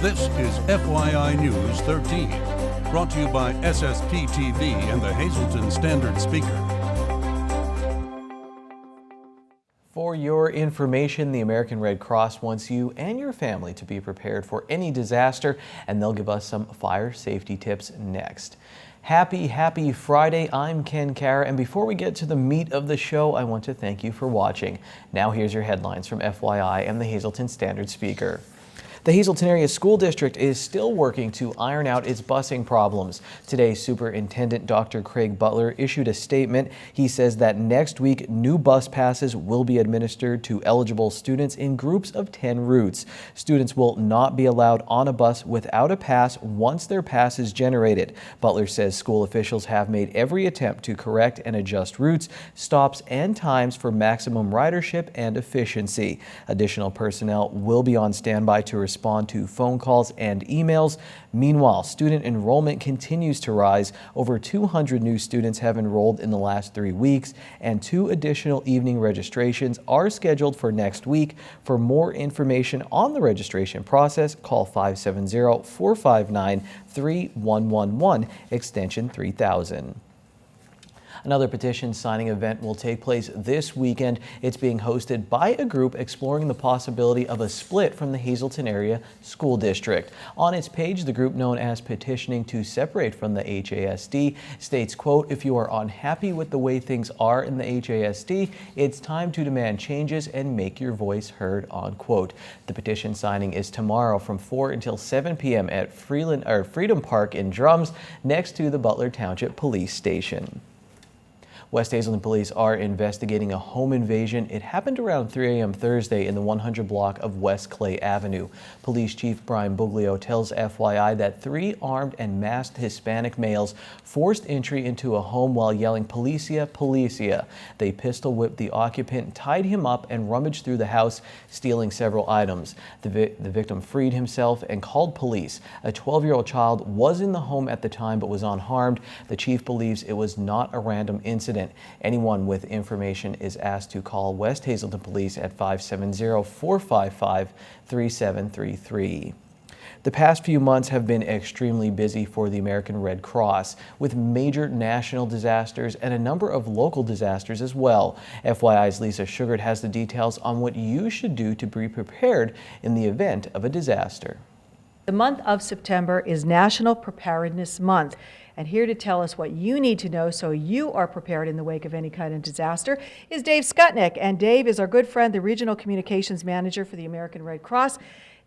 This is FYI News 13, brought to you by SSPTV and the Hazleton Standard Speaker. For your information, the American Red Cross wants you and your family to be prepared for any disaster, and they'll give us some fire safety tips next. Happy Friday. I'm Ken Kara, and before we get to the meat of the show, I want to thank you for watching. Now here's your headlines from FYI and the Hazleton Standard Speaker. The Hazleton Area School District is still working to iron out its busing problems. Today, Superintendent Dr. Craig Butler issued a statement. He says that next week, new bus passes will be administered to eligible students in groups of 10 routes. Students will not be allowed on a bus without a pass once their pass is generated. Butler says school officials have made every attempt to correct and adjust routes, stops, and times for maximum ridership and efficiency. Additional personnel will be on standby to respond to phone calls and emails. Meanwhile, student enrollment continues to rise. Over 200 new students have enrolled in the last 3 weeks, and 2 additional evening registrations are scheduled for next week. For more information on the registration process, call 570-459-3111, extension 3000. Another petition signing event will take place this weekend. It's being hosted by a group exploring the possibility of a split from the Hazleton Area School District. On its page, the group known as Petitioning to Separate from the HASD states, quote, "If you are unhappy with the way things are in the HASD, it's time to demand changes and make your voice heard," unquote. The petition signing is tomorrow from 4 until 7 p.m. at Freedom Park in Drums, next to the Butler Township Police Station. West Hazleton police are investigating a home invasion. It happened around 3 a.m. Thursday in the 100 block of West Clay Avenue. Police Chief Brian Buglio tells FYI that 3 armed and masked Hispanic males forced entry into a home while yelling "Policia, Policia." They pistol whipped the occupant, tied him up, and rummaged through the house, stealing several items. The victim freed himself and called police. A 12-year-old child was in the home at the time but was unharmed. The chief believes it was not a random incident. Anyone with information is asked to call West Hazleton Police at 570-455-3733. The past few months have been extremely busy for the American Red Cross, with major national disasters and a number of local disasters as well. FYI's Lisa Sugart has the details on what you should do to be prepared in the event of a disaster. The month of September is National Preparedness Month. And here to tell us what you need to know so you are prepared in the wake of any kind of disaster is Dave Skutnik. And Dave is our good friend, the Regional Communications Manager for the American Red Cross.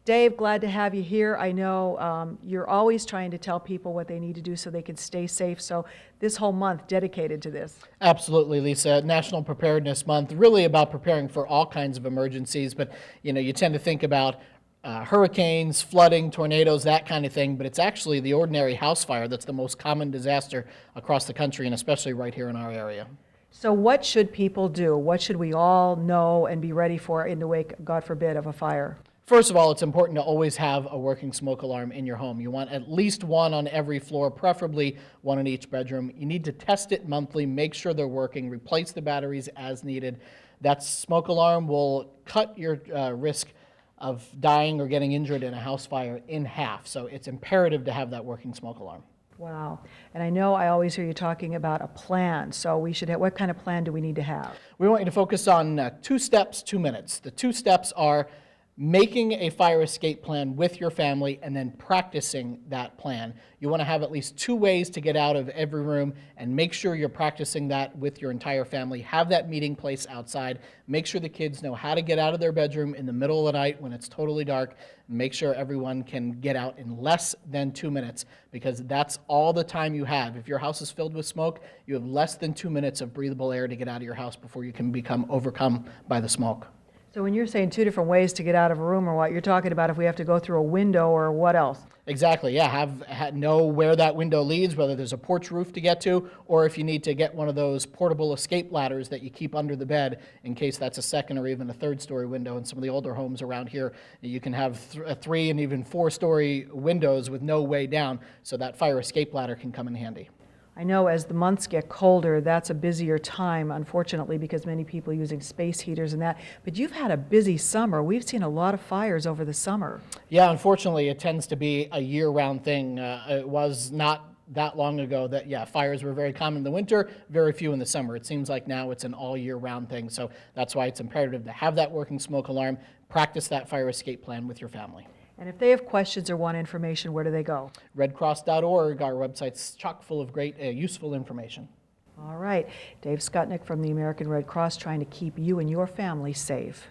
Dave, glad to have you here. I know you're always trying to tell people what they need to do so they can stay safe. So this whole month dedicated to this. Absolutely, Lisa. National Preparedness Month, really about preparing for all kinds of emergencies. But, you know, you tend to think about hurricanes, flooding, tornadoes, that kind of thing, but it's actually the ordinary house fire that's the most common disaster across the country, and especially right here in our area. So what should people do? What should we all know and be ready for in the wake, God forbid, of a fire? First of all, it's important to always have a working smoke alarm in your home. You want at least one on every floor, preferably one in each bedroom. You need to test it monthly, make sure they're working, replace the batteries as needed. That smoke alarm will cut your risk of dying or getting injured in a house fire in half. So it's imperative to have that working smoke alarm. Wow. And I know I always hear you talking about a plan. So we should have, what kind of plan do we need to have? We want you to focus on 2 steps, 2 minutes. The 2 steps are making a fire escape plan with your family and then practicing that plan. You want to have at least 2 ways to get out of every room, and make sure you're practicing that with your entire family. Have that meeting place outside. Make sure the kids know how to get out of their bedroom in the middle of the night when it's totally dark. Make sure everyone can get out in less than 2 minutes, because that's all the time you have. If your house is filled with smoke, you have less than 2 minutes of breathable air to get out of your house before you can become overcome by the smoke. So when you're saying 2 different ways to get out of a room, or what, you're talking about if we have to go through a window or what else? Exactly, yeah. Know where that window leads, whether there's a porch roof to get to, or if you need to get one of those portable escape ladders that you keep under the bed in case that's a 2nd or even a 3rd-story window. In some of the older homes around here, you can have 3 and even 4-story windows with no way down, so that fire escape ladder can come in handy. I know as the months get colder, that's a busier time, unfortunately, because many people are using space heaters and that. But you've had a busy summer. We've seen a lot of fires over the summer. Yeah, unfortunately, it tends to be a year-round thing. It was not that long ago that, yeah, fires were very common in the winter, very few in the summer. It seems like now it's an all-year-round thing, so that's why it's imperative to have that working smoke alarm, practice that fire escape plan with your family. And if they have questions or want information, where do they go? redcross.org, our website's chock full of great, useful information. All right. Dave Skutnik from the American Red Cross trying to keep you and your family safe.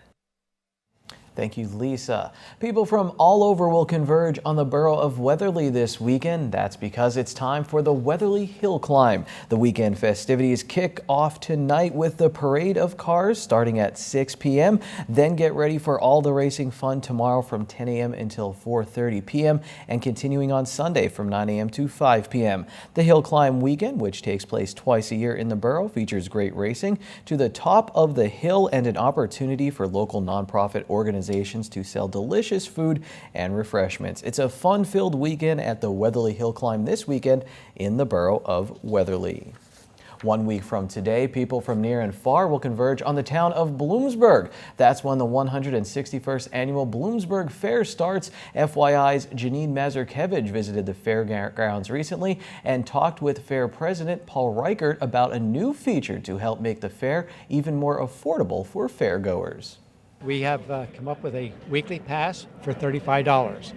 Thank you, Lisa. People from all over will converge on the borough of Weatherly this weekend. That's because it's time for the Weatherly Hill Climb. The weekend festivities kick off tonight with the parade of cars starting at 6 p.m. Then get ready for all the racing fun tomorrow from 10 a.m. until 4:30 p.m. and continuing on Sunday from 9 a.m. to 5 p.m. The Hill Climb weekend, which takes place twice a year in the borough, features great racing to the top of the hill and an opportunity for local nonprofit organizations to sell delicious food and refreshments. It's a fun-filled weekend at the Weatherly Hill Climb this weekend in the borough of Weatherly. 1 week from today, people from near and far will converge on the town of Bloomsburg. That's when the 161st annual Bloomsburg Fair starts. FYI's Janine Mazurkevich visited the fairgrounds recently and talked with Fair President Paul Reichert about a new feature to help make the fair even more affordable for fairgoers. We have come up with a weekly pass for $35.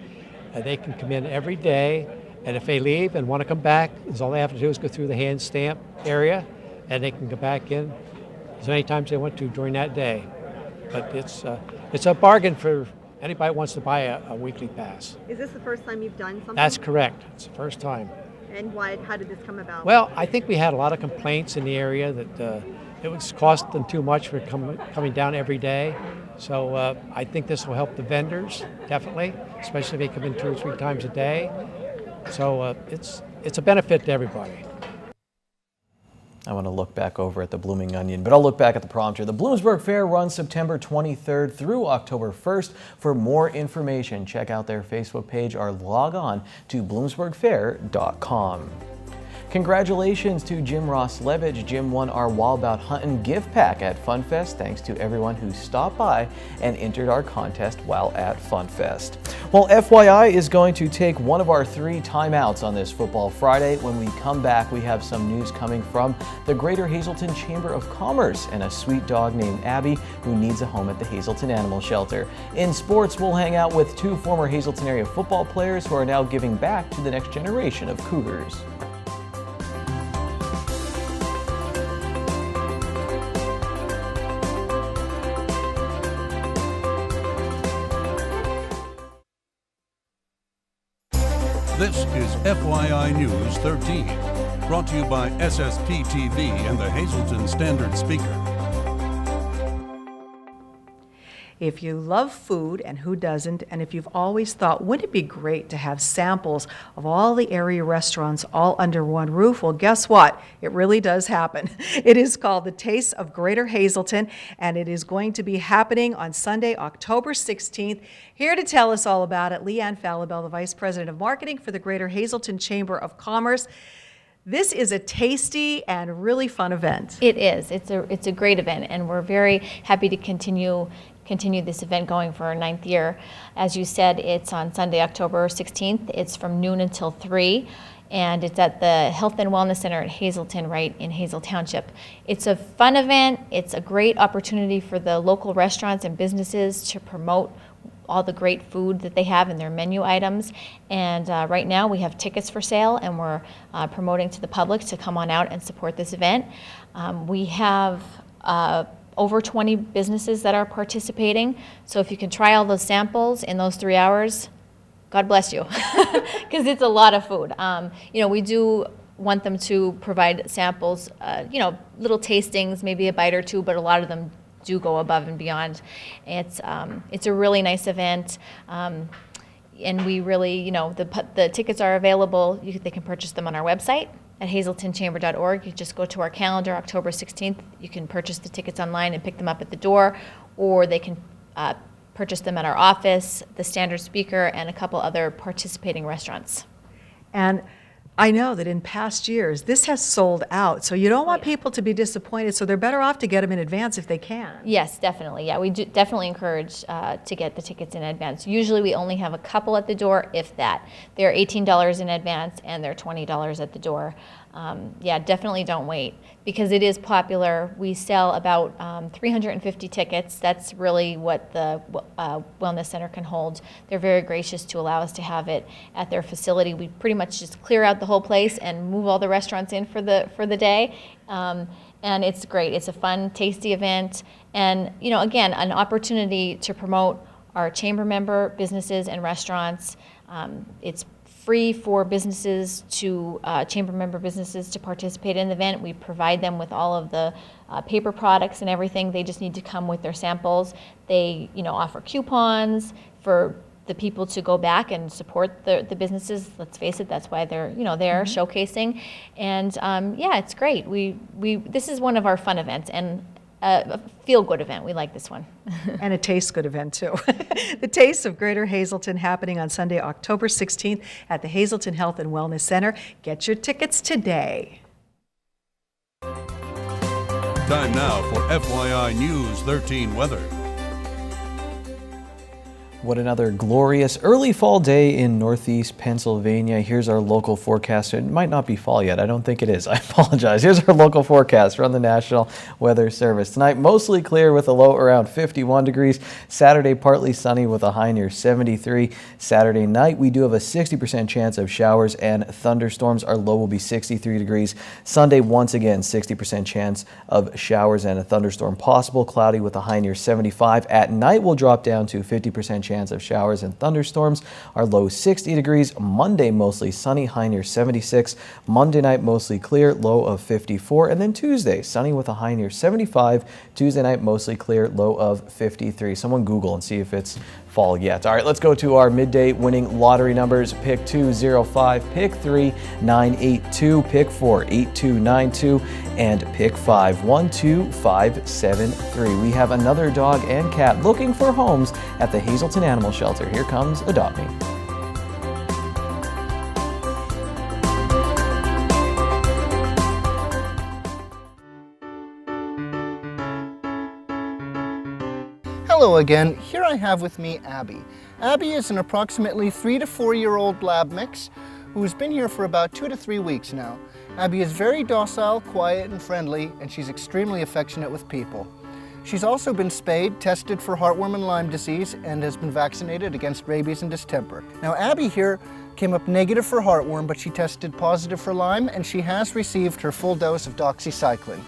They can come in every day, and if they leave and want to come back, all they have to do is go through the hand stamp area, and they can come back in as many times they want to during that day. But it's a bargain for anybody who wants to buy a weekly pass. Is this the first time you've done something? That's correct. It's the first time. And how did this come about? Well, I think we had a lot of complaints in the area that it was costing too much for coming down every day. So I think this will help the vendors, definitely, especially if they come in 2 or 3 times a day. So it's a benefit to everybody. I want to look back over at the Blooming Onion, but I'll look back at the prompter. The Bloomsburg Fair runs September 23rd through October 1st. For more information, check out their Facebook page or log on to bloomsburgfair.com. Congratulations to Jim Ross-Levitch. Jim won our Walbaut Huntin' gift pack at FunFest. Thanks to everyone who stopped by and entered our contest while at FunFest. Well, FYI is going to take one of our 3 timeouts on this Football Friday. When we come back, we have some news coming from the Greater Hazleton Chamber of Commerce and a sweet dog named Abby who needs a home at the Hazleton Animal Shelter. In sports, we'll hang out with 2 former Hazleton area football players who are now giving back to the next generation of Cougars. This is FYI News 13, brought to you by SSPTV and the Hazleton Standard Speaker. If you love food, and who doesn't, and if you've always thought, wouldn't it be great to have samples of all the area restaurants all under one roof? Well, guess what? It really does happen. It is called the Taste of Greater Hazleton, and it is going to be happening on Sunday, October 16th. Here to tell us all about it, Leanne Falabelle, the Vice President of Marketing for the Greater Hazleton Chamber of Commerce. This is a tasty and really fun event. It is. It's a great event, and we're very happy to continue this event going for our 9th year. As you said, it's on Sunday, October 16th. It's from noon until 3, and it's at the Health and Wellness Center at Hazleton, right in Hazel Township. It's a fun event. It's a great opportunity for the local restaurants and businesses to promote all the great food that they have in their menu items. And right now we have tickets for sale, and we're promoting to the public to come on out and support this event. We have over 20 businesses that are participating. So if you can try all those samples in those 3 hours, God bless you, because it's a lot of food. We do want them to provide samples, little tastings, maybe a bite or 2, but a lot of them do go above and beyond. It's a really nice event, and we really, the tickets are available. They can purchase them on our website at hazletonchamber.org. You just go to our calendar, October 16th. You can purchase the tickets online and pick them up at the door, or they can purchase them at our office, the Standard Speaker, and a couple other participating restaurants. And I know that in past years, this has sold out, so you don't want people to be disappointed, so they're better off to get them in advance if they can. Yes, definitely. Yeah, we do definitely encourage to get the tickets in advance. Usually we only have a couple at the door, if that. They're $18 in advance and they're $20 at the door. Yeah, definitely don't wait because it is popular. We sell about 350 tickets. That's really what the Wellness Center can hold. They're very gracious to allow us to have it at their facility. We pretty much just clear out the whole place and move all the restaurants in for the day. And it's great. It's a fun, tasty event. And, you know, again, an opportunity to promote our chamber member businesses and restaurants. It's free for businesses to, chamber member businesses to participate in the event. We provide them with all of the paper products and everything. They just need to come with their samples. They, you know, offer coupons for the people to go back and support the businesses. Let's face it, that's why they're, you know, there showcasing. And yeah, it's great. This is one of our fun events and a feel-good event. We like this one. And a taste-good event, too. The Taste of Greater Hazleton happening on Sunday, October 16th at the Hazleton Health and Wellness Center. Get your tickets today. Time now for FYI News 13 weather. What another glorious early fall day in northeast Pennsylvania. Here's our local forecast. It might not be fall yet. I don't think it is. I apologize. Here's our local forecast from the National Weather Service. Tonight, mostly clear with a low around 51 degrees. Saturday, partly sunny with a high near 73. Saturday night, we do have a 60% chance of showers and thunderstorms. Our low will be 63 degrees. Sunday, once again, 60% chance of showers and a thunderstorm possible. Cloudy with a high near 75. At night, we'll drop down to 50% chance of showers and thunderstorms. Our low 60 degrees. Monday mostly sunny, high near 76. Monday night mostly clear, low of 54. And then Tuesday sunny with a high near 75. Tuesday night mostly clear, low of 53. Someone Google and see if it's fall yet. All right, let's go to our midday winning lottery numbers. Pick 205, pick 3 982, pick 4 8292, and pick 5 12573. We have another dog and cat looking for homes at the Hazleton Animal Shelter. Here comes Adopt Me. Hello again. Here I have with me Abby. Abby is an approximately 3 to 4 year old lab mix who's been here for about 2 to 3 weeks now. Abby is very docile, quiet, and friendly, and she's extremely affectionate with people. She's also been spayed, tested for heartworm and Lyme disease, and has been vaccinated against rabies and distemper. Now Abby here came up negative for heartworm, but she tested positive for Lyme, and she has received her full dose of doxycycline.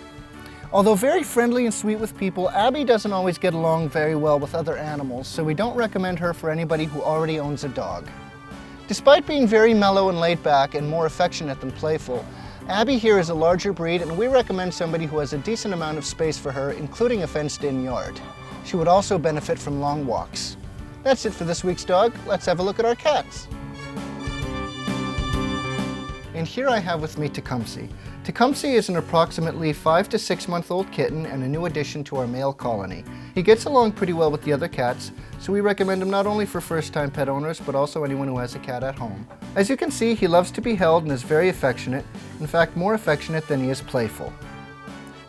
Although very friendly and sweet with people, Abby doesn't always get along very well with other animals, so we don't recommend her for anybody who already owns a dog. Despite being very mellow and laid back and more affectionate than playful, Abby here is a larger breed, and we recommend somebody who has a decent amount of space for her, including a fenced-in yard. She would also benefit from long walks. That's it for this week's dog. Let's have a look at our cats. And here I have with me Tecumseh. Tecumseh is an approximately 5 to 6 month old kitten and a new addition to our male colony. He gets along pretty well with the other cats, so we recommend him not only for first-time pet owners, but also anyone who has a cat at home. As you can see, he loves to be held and is very affectionate, in fact more affectionate than he is playful.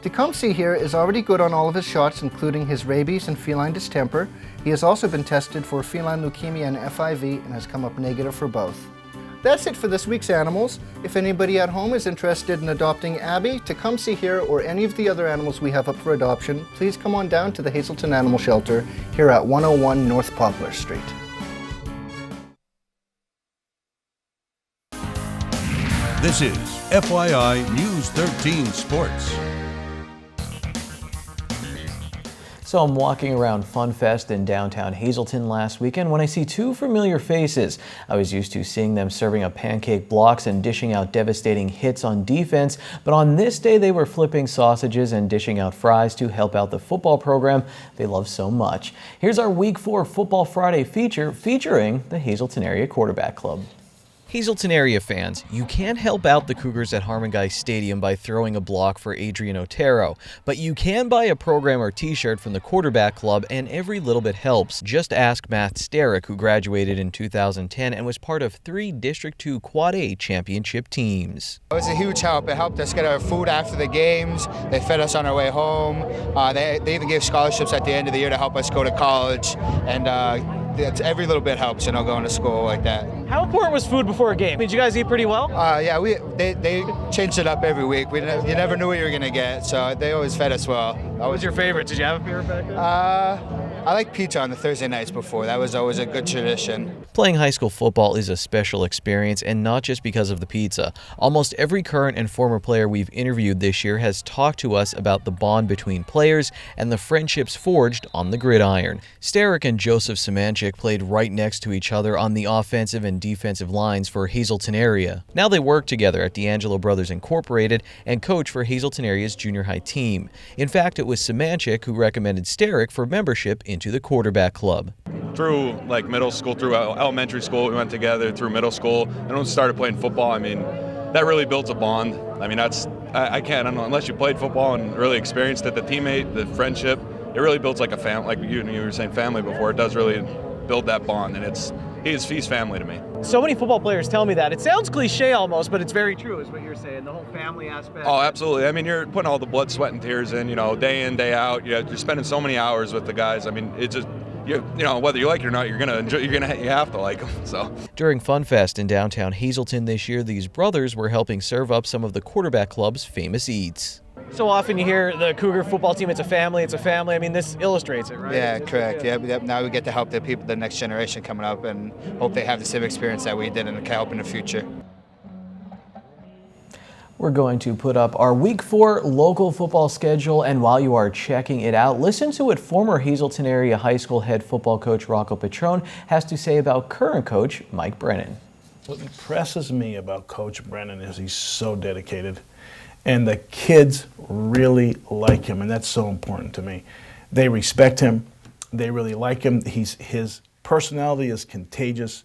Tecumseh here is already good on all of his shots, including his rabies and feline distemper. He has also been tested for feline leukemia and FIV and has come up negative for both. That's it for this week's animals. If anybody at home is interested in adopting Abby, Tecumseh here, or any of the other animals we have up for adoption, please come on down to the Hazleton Animal Shelter here at 101 North Poplar Street. This is FYI News 13 Sports. So I'm walking around Fun Fest in downtown Hazleton last weekend when I see two familiar faces. I was used to seeing them serving up pancake blocks and dishing out devastating hits on defense, but on this day they were flipping sausages and dishing out fries to help out the football program they love so much. Here's our Week 4 Football Friday feature featuring the Hazleton Area Quarterback Club. Hazelton area fans, you can't help out the Cougars at Harmon Guy Stadium by throwing a block for Adrian Otero, but you can buy a program or t-shirt from the quarterback club, and every little bit helps. Just ask Matt Starrick, who graduated in 2010 and was part of 3 District 2 Quad A championship teams. It was a huge help. It helped us get our food after the games. They fed us on our way home. They even gave scholarships at the end of the year to help us go to college, and every little bit helps, going to school like that. How important was food before a game? Did you guys eat pretty well? Yeah, they changed it up every week. You never knew what you were going to get, so they always fed us well. What was your favorite? Did you have a favorite back then? I like pizza on the Thursday nights before. That was always a good tradition. Playing high school football is a special experience, and not just because of the pizza. Almost every current and former player we've interviewed this year has talked to us about the bond between players and the friendships forged on the gridiron. Starrick and Joseph Semanchik played right next to each other on the offensive and defensive lines for Hazelton area. Now they work together at D'Angelo Brothers Incorporated and coach for Hazelton area's junior high team. In fact, it was Semanchik who recommended Starrick for membership into the quarterback club. Through middle school, through elementary school, we went together through middle school, and when we started playing football, that really builds a bond. I can't, unless you played football and really experienced it, the teammate, the friendship, it really builds like a family, like you were saying family before. It does really build that bond, and he's family to me. So many football players tell me that. It sounds cliche almost, but it's very true is what you're saying, the whole family aspect. Oh, absolutely. You're putting all the blood, sweat, and tears in, day in, day out. You're spending so many hours with the guys. It's just, whether you like it or not, you have to like them. So during Fun Fest in downtown Hazelton this year, these brothers were helping serve up some of the quarterback club's famous eats. So often you hear the Cougar football team, it's a family. This illustrates it, right? Yeah, correct. Yeah, now we get to help the next generation coming up, and hope they have the same experience that we did and can help in the future. We're going to put up our Week 4 local football schedule, and while you are checking it out, listen to what former Hazelton area high school head football coach Rocco Petrone has to say about current coach Mike Brennan. What impresses me about Coach Brennan is he's so dedicated, and the kids really like him, and that's so important to me. They respect him. They really like him. His personality is contagious.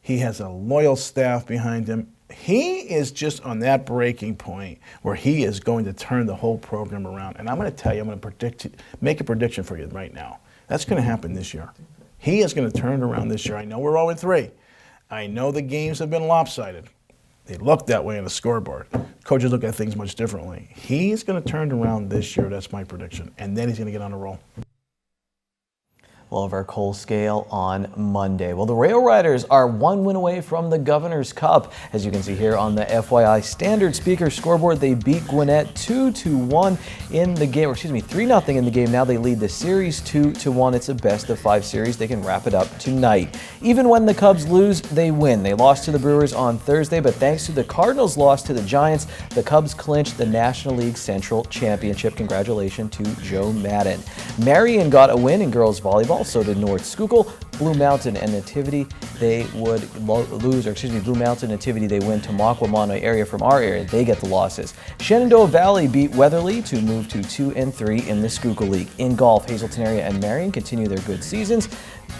He has a loyal staff behind him. He is just on that breaking point where he is going to turn the whole program around. And I'm going to tell you, I'm going to make a prediction for you right now. That's going to happen this year. He is going to turn it around this year. I know we're 0-3. I know the games have been lopsided. They look that way on the scoreboard. Coaches look at things much differently. He's going to turn it around this year. That's my prediction. And then he's going to get on a roll. We'll have our Coal Scale on Monday. Well, the Rail Riders are 1 win away from the Governor's Cup. As you can see here on the FYI standard speaker scoreboard, they beat Gwinnett 2-1 in the game, or 3-0 in the game. Now they lead the series 2-1. It's a best of 5 series. They can wrap it up tonight. Even when the Cubs lose, they win. They lost to the Brewers on Thursday, but thanks to the Cardinals' loss to the Giants, the Cubs clinched the National League Central Championship. Congratulations to Joe Madden. Marion got a win in girls volleyball. So did North Schuylkill. Blue Mountain and Nativity, they would Blue Mountain and Nativity, they win Tamaqua-Monomoy area from our area. They get the losses. Shenandoah Valley beat Weatherly to move to 2-3 in the Schuylkill League. In golf, Hazelton area and Marion continue their good seasons.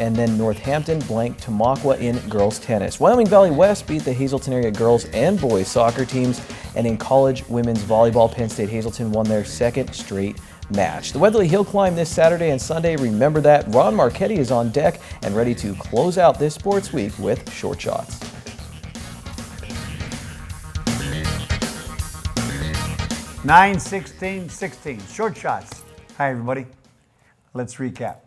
And then Northampton blanked Tamaqua in girls tennis. Wyoming Valley West beat the Hazelton area girls and boys soccer teams. And in college women's volleyball, Penn State Hazelton won their 2nd straight match. The Weatherly Hill Climb this Saturday and Sunday. Remember that. Ron Marchetti is on deck and ready to close out this sports week with short shots. Nine, 16, 16. Short shots. Hi, everybody. Let's recap.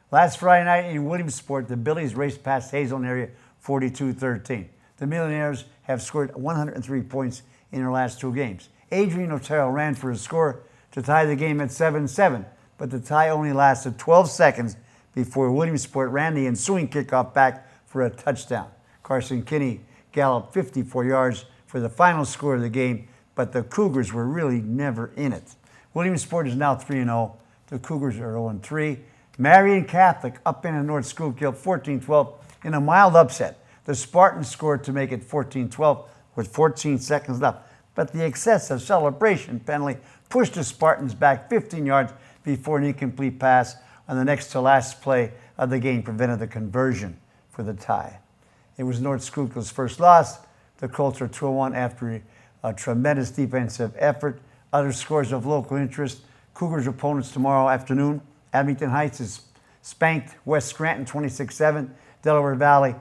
Last Friday night in Williamsport, the Billies raced past Hazelton area 42-13. The Millionaires have scored 103 points in their last 2 games. Adrian Otero ran for a score to tie the game at 7-7, but the tie only lasted 12 seconds before Williamsport ran the ensuing kickoff back for a touchdown. Carson Kinney galloped 54 yards for the final score of the game, but the Cougars were really never in it. Williamsport is now 3-0. The Cougars are 0-3. Marion Catholic up in the North Schuylkill 14-12 in a mild upset. The Spartans scored to make it 14-12 with 14 seconds left, but the excessive celebration penalty pushed the Spartans back 15 yards before an incomplete pass on the next to last play of the game prevented the conversion for the tie. It was North Schuylkill's first loss. The Colts are 2-1 after a tremendous defensive effort. Other scores of local interest. Cougars opponents tomorrow afternoon. Abington Heights is spanked West Scranton 26-7. Delaware Valley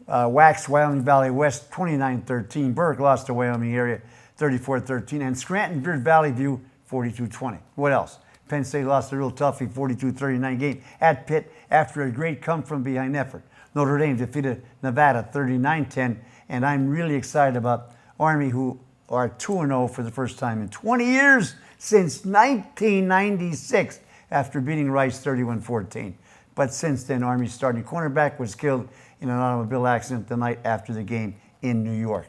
waxed Wyoming Valley West 29-13. Burke lost to Wyoming area 34-13. And Scranton veered Valley View 42-20. What else? Penn State lost a real toughie 42-39 game at Pitt after a great come-from-behind effort. Notre Dame defeated Nevada 39-10. And I'm really excited about Army, who are 2-0 for the first time in 20 years since 1996 after beating Rice 31-14. But since then, Army's starting cornerback was killed in an automobile accident the night after the game in New York.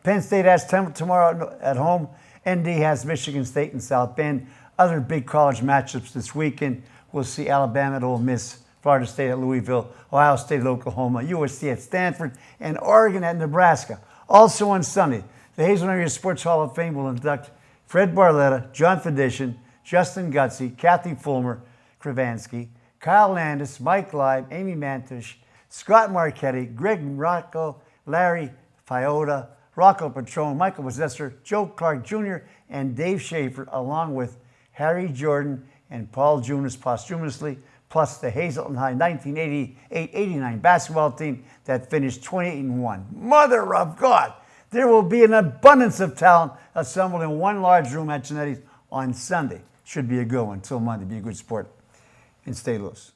Penn State has tomorrow at home. ND has Michigan State in South Bend. Other big college matchups this weekend. We'll see Alabama at Ole Miss, Florida State at Louisville, Ohio State at Oklahoma, USC at Stanford, and Oregon at Nebraska. Also on Sunday, the Hazelton Area Sports Hall of Fame will induct Fred Barletta, John Fedician, Justin Gutsy, Kathy Fulmer, Kravansky, Kyle Landis, Mike Live, Amy Mantush, Scott Marchetti, Greg Rocco, Larry Fiota, Rocco Patron, Michael Possessor, Joe Clark Jr., and Dave Schaefer, along with Harry Jordan and Paul Junis posthumously, plus the Hazelton High 1988-89 basketball team that finished 28-1. Mother of God! There will be an abundance of talent assembled in one large room at Genetti's on Sunday. Should be a good one. Until Monday, be a good sport and stay loose.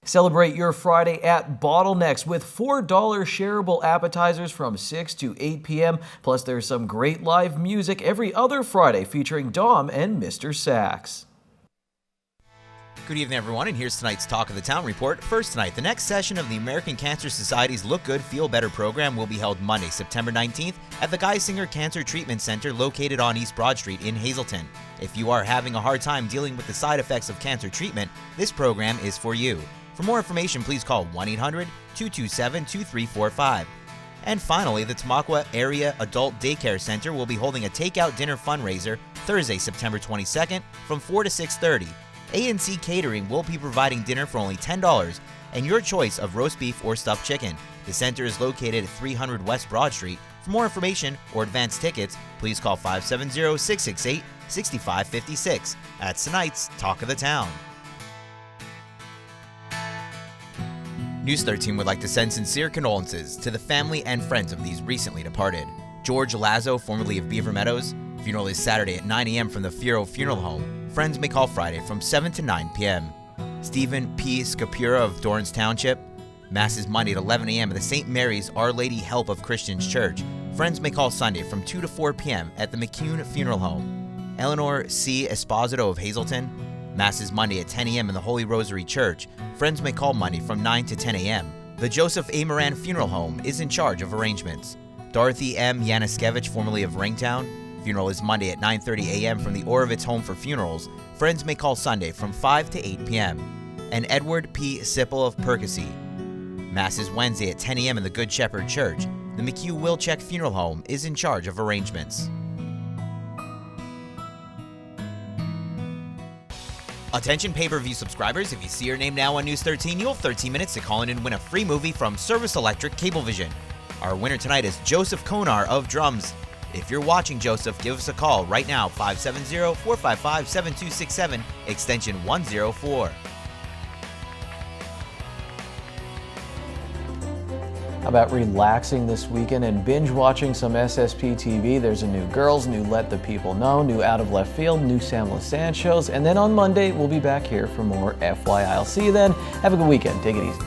Celebrate your Friday at Bottlenecks with $4 shareable appetizers from 6 to 8 p.m. Plus, there's some great live music every other Friday featuring Dom and Mr. Sax. Good evening, everyone, and here's tonight's Talk of the Town report. First tonight, the next session of the American Cancer Society's Look Good, Feel Better program will be held Monday, September 19th at the Geisinger Cancer Treatment Center located on East Broad Street in Hazelton. If you are having a hard time dealing with the side effects of cancer treatment, this program is for you. For more information, please call 1-800-227-2345. And finally, the Tamaqua Area Adult Daycare Center will be holding a takeout dinner fundraiser Thursday, September 22nd from 4 to 6:30. A&C Catering will be providing dinner for only $10 and your choice of roast beef or stuffed chicken. The center is located at 300 West Broad Street. For more information or advance tickets, please call 570-668-6556. That's tonight's Talk of the Town. News 13 would like to send sincere condolences to the family and friends of these recently departed. George Lazo, formerly of Beaver Meadows. Funeral is Saturday at 9 a.m. from the Furo Funeral Home. Friends may call Friday from 7 to 9 p.m. Stephen P. Scapura of Dorrance Township. Mass is Monday at 11 a.m. at the St. Mary's Our Lady Help of Christians Church. Friends may call Sunday from 2 to 4 p.m. at the McCune Funeral Home. Eleanor C. Esposito of Hazelton. Mass is Monday at 10 a.m. in the Holy Rosary Church. Friends may call Monday from 9 to 10 a.m. The Joseph A. Moran Funeral Home is in charge of arrangements. Dorothy M. Yaniskevich, formerly of Ringtown. Funeral is Monday at 9:30 a.m. from the Orovitz Home for Funerals. Friends may call Sunday from 5 to 8 p.m. And Edward P. Sipple of Percy. Mass is Wednesday at 10 a.m. in the Good Shepherd Church. The McHugh Wilczek Funeral Home is in charge of arrangements. Attention pay-per-view subscribers, if you see your name now on News 13, you'll have 13 minutes to call in and win a free movie from Service Electric Cablevision. Our winner tonight is Joseph Konar of Drums. If you're watching, Joseph, give us a call right now, 570-455-7267, extension 104. How about relaxing this weekend and binge watching some SSPTV? There's a new Girls, new Let the People Know, new Out of Left Field, new Sam Lassant shows, and then on Monday we'll be back here for more FYI. I'll see you then. Have a good weekend. Take it easy.